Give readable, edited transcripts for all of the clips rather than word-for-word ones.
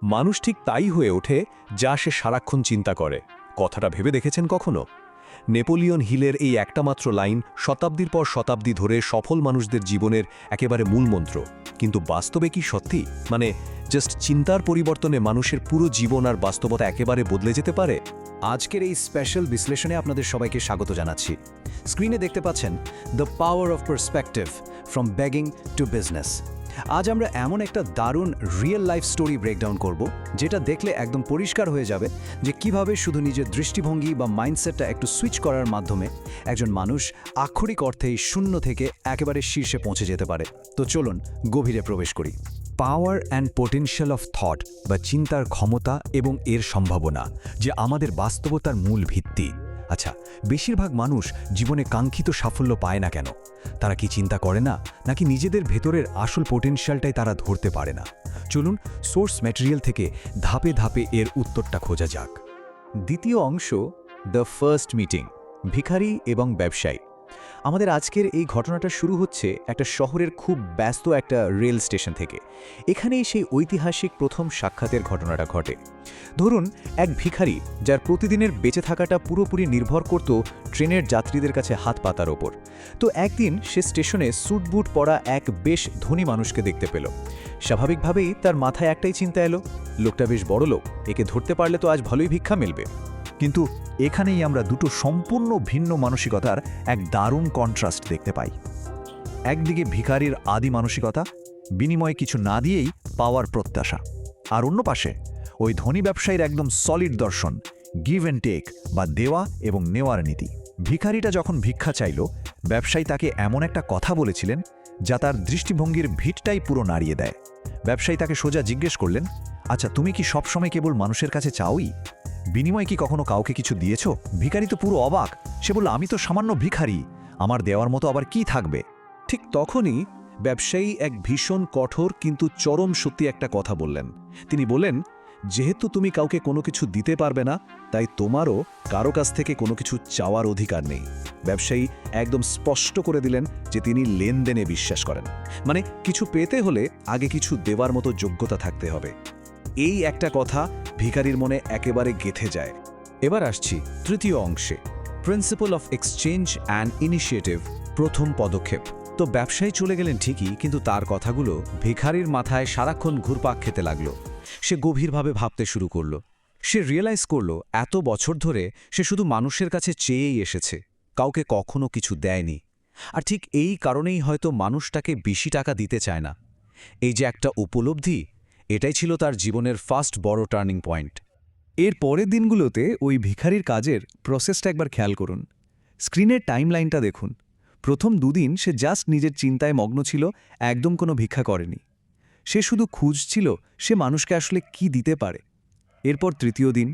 মানুষ ঠিক তাই হয়ে ওঠে যা সে সারাক্ষণ চিন্তা করে। কথাটা ভেবে দেখেছেন কখনো? নেপোলিয়ন হিলের এই একটা মাত্র লাইন শতাব্দীর পর শতাব্দী ধরে সফল মানুষদের জীবনের একেবারে মূলমন্ত্র। কিন্তু বাস্তবে কি সত্যি? মানে জাস্ট চিন্তার পরিবর্তনে মানুষের পুরো জীবন আর বাস্তবতা একেবারে বদলে যেতে পারে? আজকের এই স্পেশাল বিশ্লেষণে আপনাদের সবাইকে স্বাগত জানাচ্ছি। স্ক্রিনে দেখতে পাচ্ছেন the power of perspective from begging to business. আজ আমরা এমন একটা দারুণ রিয়েল লাইফ স্টোরি ব্রেকডাউন করব, যেটা দেখলে একদম পরিষ্কার হয়ে যাবে যে কিভাবে শুধু নিজের দৃষ্টিভঙ্গি বা মাইন্ডসেটটা একটু সুইচ করার মাধ্যমে একজন মানুষ আক্ষরিক অর্থেই শূন্য থেকে একেবারে শীর্ষে পৌঁছে যেতে পারে। তো চলুন গভীরে প্রবেশ করি। Power and potential of thought বা চিন্তার ক্ষমতা এবং এর সম্ভাবনা যে আমাদের বাস্তবতার মূল ভিত্তি। আচ্ছা, বেশিরভাগ মানুষ জীবনে কাঙ্ক্ষিত সাফল্য পায় না কেন? তারা কি চিন্তা করে না, নাকি নিজেদের ভেতরের আসল পোটেনশিয়ালটাই তারা ধরতে পারে না? চলুন সোর্স ম্যাটেরিয়াল থেকে ধাপে ধাপে এর উত্তরটা খোঁজা যাক। দ্বিতীয় অংশ, দ্য ফার্স্ট মিটিং, ভিখারি এবং ব্যবসায়ী। আমাদের আজকের এই ঘটনাটা শুরু হচ্ছে একটা শহরের খুব ব্যস্ত একটা রেল স্টেশন থেকে। এখানেই সেই ঐতিহাসিক প্রথম সাক্ষাতের ঘটনাটা ঘটে। ধরুন, এক ভিখারি যার প্রতিদিনের বেঁচে থাকাটা পুরোপুরি নির্ভর করত ট্রেনের যাত্রীদের কাছে হাত পাতার ওপর। তো একদিন সে স্টেশনে স্যুট বুট পরা এক বেশ ধনী মানুষকে দেখতে পেল। স্বাভাবিকভাবেই তার মাথায় একটাই চিন্তা এলো, লোকটা বেশ বড় লোক, একে ধরতে পারলে তো আজ ভালোই ভিক্ষা মিলবে। কিন্তু এখানেই আমরা দুটো সম্পূর্ণ ভিন্ন মানসিকতার এক দারুণ কন্ট্রাস্ট দেখতে পাই। একদিকে ভিখারির আদি মানসিকতা, বিনিময়ে কিছু না দিয়েই পাওয়ার প্রত্যাশা, আর অন্য পাশে ওই ধনী ব্যবসায়ীর একদম সলিড দর্শন, গিভ অ্যান্ড টেক বা দেওয়া এবং নেওয়ার নীতি। ভিখারিটা যখন ভিক্ষা চাইল, ব্যবসায়ী তাকে এমন একটা কথা বলেছিলেন যা তার দৃষ্টিভঙ্গির ভিটটাই পুরো নাড়িয়ে দেয়। ব্যবসায়ী তাকে সোজা জিজ্ঞেস করলেন, আচ্ছা, তুমি কি সবসময় কেবল মানুষের কাছে চাওই? বিনিময়ে কি কখনো কাউকে কিছু দিয়েছ? ভিখারি তো পুরো অবাক। সে বলল, আমি তো সামান্য ভিখারি, আমার দেওয়ার মতো আবার কি থাকবে? ঠিক তখনই ব্যবসায়ী এক ভীষণ কঠোর কিন্তু চরম সত্যি একটা কথা বললেন। তিনি বললেন, যেহেতু তুমি কাউকে কোনো কিছু দিতে পারবে না, তাই তোমারও কারো কাছ থেকে কোনো কিছু চাওয়ার অধিকার নেই। ব্যবসায়ী একদম স্পষ্ট করে দিলেন যে তিনি লেনদেনে বিশ্বাস করেন। মানে কিছু পেতে হলে আগে কিছু দেওয়ার মতো যোগ্যতা থাকতে হবে। এই একটা কথা ভিখারির মনে একেবারে গেঁথে যায়। এবার আসছি তৃতীয় অংশে, principal of exchange and initiative, প্রথম পদক্ষেপ। তো ব্যবসায়ী চলে গেলেন ঠিকই, কিন্তু তার কথাগুলো ভিখারির মাথায় সারাক্ষণ ঘুরপাক খেতে লাগলো। সে গভীরভাবে ভাবতে শুরু করলো। সে রিয়েলাইজ করলো এত বছর ধরে সে শুধু মানুষের কাছে চেয়েই এসেছে, কাউকে কখনো কিছু দেয়নি। আর ঠিক এই কারণেই হয়তো মানুষটাকে বেশি টাকা দিতে চায় না। এই যে একটা উপলব্ধি, এটাই ছিল তার জীবনের ফার্স্ট বড় টার্নিং পয়েন্ট। এর পরের দিনগুলোতে ওই ভিখারির কাজের প্রসেসটা একবার খেয়াল করুন। স্ক্রিনের টাইমলাইনটা দেখুন। প্রথম দুদিন সে জাস্ট নিজের চিন্তায় মগ্ন ছিল, একদম কোনো ভিক্ষা করেনি। সে শুধু খুঁজছিল সে মানুষকে আসলে কি দিতে পারে। এরপর তৃতীয় দিন,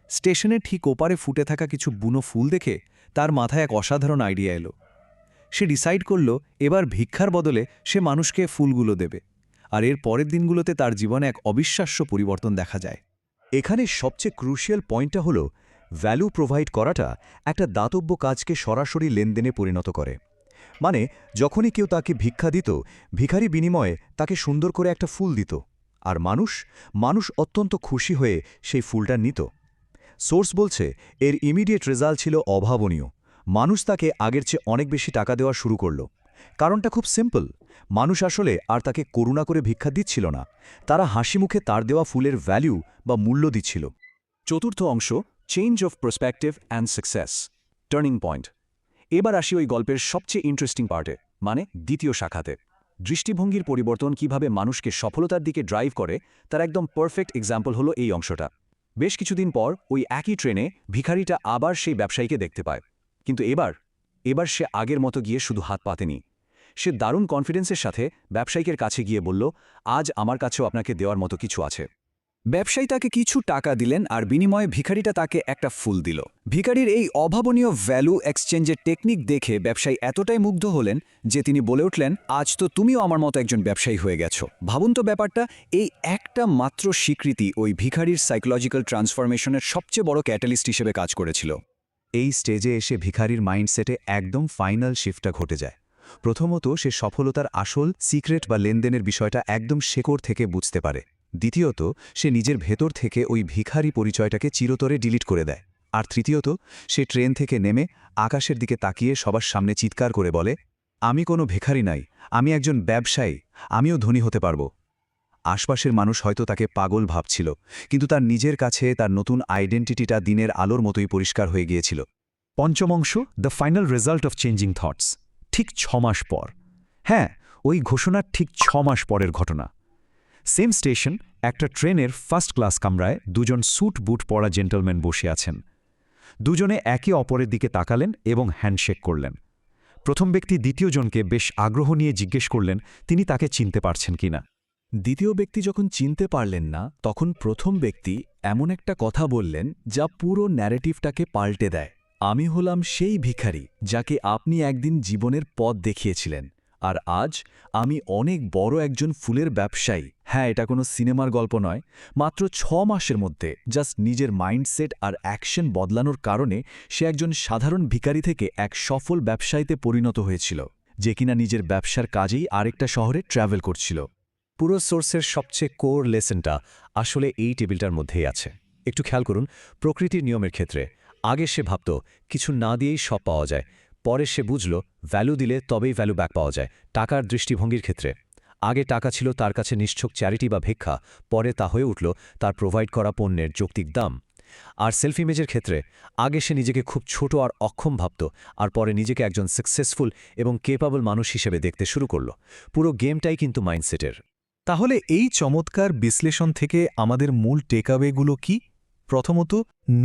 স্টেশনের ঠিক ওপারে ফুটে থাকা কিছু বুনো ফুল দেখে তার মাথায় এক অসাধারণ আইডিয়া এলো। সে ডিসাইড করল এবার ভিক্ষার বদলে সে মানুষকে ফুলগুলো দেবে। আর এর পরের দিনগুলোতে তার জীবনে এক অবিশ্বাস্য পরিবর্তন দেখা যায়। এখানে সবচেয়ে ক্রুশিয়াল পয়েন্টটা হলো, ভ্যালু প্রোভাইড করাটা একটা দাতব্য কাজকে সরাসরি লেনদেনে পরিণত করে। মানে যখনই কেউ তাকে ভিক্ষা দিত, ভিখারি বিনিময়ে তাকে সুন্দর করে একটা ফুল দিত, আর মানুষ অত্যন্ত খুশি হয়ে সেই ফুলটা নিত। সোর্স বলছে এর ইমিডিয়েট রেজাল্ট ছিল অভাবনীয়। মানুষ তাকে আগের চেয়ে অনেক বেশি টাকা দেওয়া শুরু করল। কারণটা খুব সিম্পল, মানুষ আসলে আর তাকে করুণা করে ভিক্ষা দিচ্ছিল না, তারা হাসি মুখে তার দেওয়া ফুলের ভ্যালু বা মূল্য দিচ্ছিল। চতুর্থ অংশ, change of perspective and success, turning point. এবার আসি ওই গল্পের সবচেয়ে ইন্টারেস্টিং পার্টে, মানে দ্বিতীয় শাখাতে। দৃষ্টিভঙ্গির পরিবর্তন কিভাবে মানুষকে সফলতার দিকে ড্রাইভ করে তার একদম পারফেক্ট এক্সাম্পল হলো এই অংশটা। বেশ কিছুদিন পর ওই একই ট্রেনে ভিখারিটা আবার সেই ব্যবসায়ীকে দেখতে পায়। কিন্তু এবার সে আগের মতো গিয়ে শুধু হাত পাতেনি। সে দারুণ কনফিডেন্সের সাথে ব্যবসায়ীকের কাছে গিয়ে বলল, আজ আমার কাছেও আপনাকে দেওয়ার মতো কিছু আছে। ব্যবসায়ী তাকে কিছু টাকা দিলেন আর বিনিময়ে ভিখারিটা তাকে একটা ফুল দিল। ভিখারির এই অভাবনীয় ভ্যালু এক্সচেঞ্জের টেকনিক দেখে ব্যবসায়ী এতটাই মুগ্ধ হলেন যে তিনি বলে উঠলেন, আজ তো তুমিও আমার মতো একজন ব্যবসায়ী হয়ে গেছো। ভাবুন তো ব্যাপারটা, এই একটা মাত্র স্বীকৃতি ওই ভিখারির সাইকোলজিক্যাল ট্রান্সফরমেশনের সবচেয়ে বড় ক্যাটালিস্ট হিসেবে কাজ করেছিল। এই স্টেজে এসে ভিখারির মাইন্ডসেটে একদম ফাইনাল শিফটটা ঘটে যায়। প্রথমত, সে সফলতার আসল সিক্রেট বা লেনদেনের বিষয়টা একদম শেকড় থেকে বুঝতে পারে। দ্বিতীয়ত সে নিজের ভেতর থেকে ওই ভিখারি পরিচয়টাকে চিরতরে ডিলিট করে দেয়। আর তৃতীয়ত সে ট্রেন থেকে নেমে আকাশের দিকে তাকিয়ে সবার সামনে চিৎকার করে বলে, আমি কোনো ভিখারি নাই, আমি একজন ব্যবসায়ী, আমিও ধনী হতে পারব। আশপাশের মানুষ হয়তো তাকে পাগল ভাবছিল, কিন্তু তার নিজের কাছে তার নতুন আইডেন্টিটিটা দিনের আলোর মতোই পরিষ্কার হয়ে গিয়েছিল। পঞ্চম অংশ, the final result of changing thoughts. ঠিক 6 মাস পর, হ্যাঁ, ওই ঘোষণার ঠিক 6 মাস পরের ঘটনা। সেম স্টেশন, একটা ট্রেনের ফার্স্ট ক্লাস কামরায় দুজন স্যুট বুট পরা জেন্টলম্যান বসে আছেন। দুজনে একে অপরের দিকে তাকালেন এবং হ্যান্ডশেক করলেন। প্রথম ব্যক্তি দ্বিতীয়জনকে বেশ আগ্রহ নিয়ে জিজ্ঞেস করলেন তিনি তাকে চিনতে পারছেন কিনা। দ্বিতীয় ব্যক্তি যখন চিনতে পারলেন না, তখন প্রথম ব্যক্তি এমন একটা কথা বললেন যা পুরো ন্যারেটিভটাকে পাল্টে দেয়। আমি হলাম সেই ভিখারি যাকে আপনি একদিন জীবনের পথ দেখিয়েছিলেন, আর আজ আমি অনেক বড় একজন ফুলের ব্যবসায়ী। হ্যাঁ, এটা কোনো সিনেমার গল্প নয়। মাত্র 6 মাসের মধ্যে জাস্ট নিজের মাইন্ডসেট আর অ্যাকশন বদলানোর কারণে সে একজন সাধারণ ভিখারি থেকে এক সফল ব্যবসায়ীতে পরিণত হয়েছিল, যে কিনা নিজের ব্যবসার কাজেই আরেকটা শহরে ট্র্যাভেল করছিল। পুরো সোর্সের সবচেয়ে কোর লেসনটা আসলে এই টেবিলটার মধ্যেই আছে। একটু খেয়াল করুন, প্রকৃতির নিয়মের ক্ষেত্রে আগে সে ভাবত কিছু না দিয়েই সব পাওয়া যায়, পরে সে বুঝল ভ্যালু দিলে তবেই ভ্যালু ব্যাক পাওয়া যায়। টাকার দৃষ্টিভঙ্গির ক্ষেত্রে আগে টাকা ছিল তার কাছে নিশ্চক চ্যারিটি বা ভিক্ষা, পরে তা হয়ে উঠল তার প্রোভাইড করা পণ্যের যৌক্তিক দাম। আর সেলফ ইমেজের ক্ষেত্রে আগে সে নিজেকে খুব ছোট আর অক্ষম ভাবত, আর পরে নিজেকে একজন সাকসেসফুল এবং কেপাবল মানুষ হিসেবে দেখতে শুরু করল। পুরো গেমটাই কিন্তু মাইন্ডসেটের। তাহলে এই চমৎকার বিশ্লেষণ থেকে আমাদের মূল টেকঅ্যাওয়েগুলো কি? প্রথমত,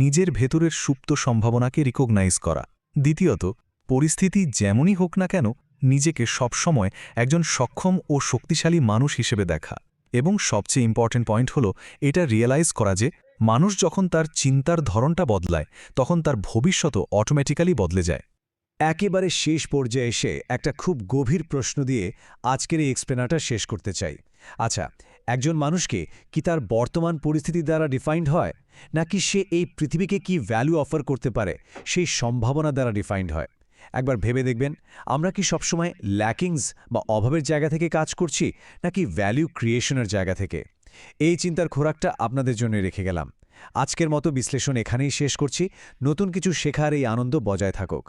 নিজের ভেতরের সুপ্ত সম্ভাবনাকে রিকগনাইজ করা। দ্বিতীয়ত, পরিস্থিতি যেমনই হোক না কেন নিজেকে সবসময় একজন সক্ষম ও শক্তিশালী মানুষ হিসেবে দেখা। এবং সবচেয়ে ইম্পর্টেন্ট পয়েন্ট হলো এটা রিয়েলাইজ করা যে মানুষ যখন তার চিন্তার ধরনটা বদলায়, তখন তার ভবিষ্যতও অটোমেটিক্যালি বদলে যায়। একেবারে শেষ পর্যায়ে এসে একটা খুব গভীর প্রশ্ন দিয়ে আজকের এই এক্সপ্লেনারটা শেষ করতে চাই। আচ্ছা, একজন মানুষকে কি তার বর্তমান পরিস্থিতি দ্বারা ডিফাইন্ড হয়, নাকি সে এই পৃথিবীকে কি ভ্যালু অফার করতে পারে সেই সম্ভাবনা দ্বারা ডিফাইন্ড হয়? একবার ভেবে দেখবেন, আমরা কি সবসময় ল্যাকিংস বা অভাবের জায়গা থেকে কাজ করছি, নাকি ভ্যালু ক্রিয়েশনের জায়গা থেকে? এই চিন্তার খোরাকটা আপনাদের জন্য রেখে গেলাম। আজকের মতো বিশ্লেষণ এখানেই শেষ করছি। নতুন কিছু শেখার এই আনন্দ বজায় থাকুক।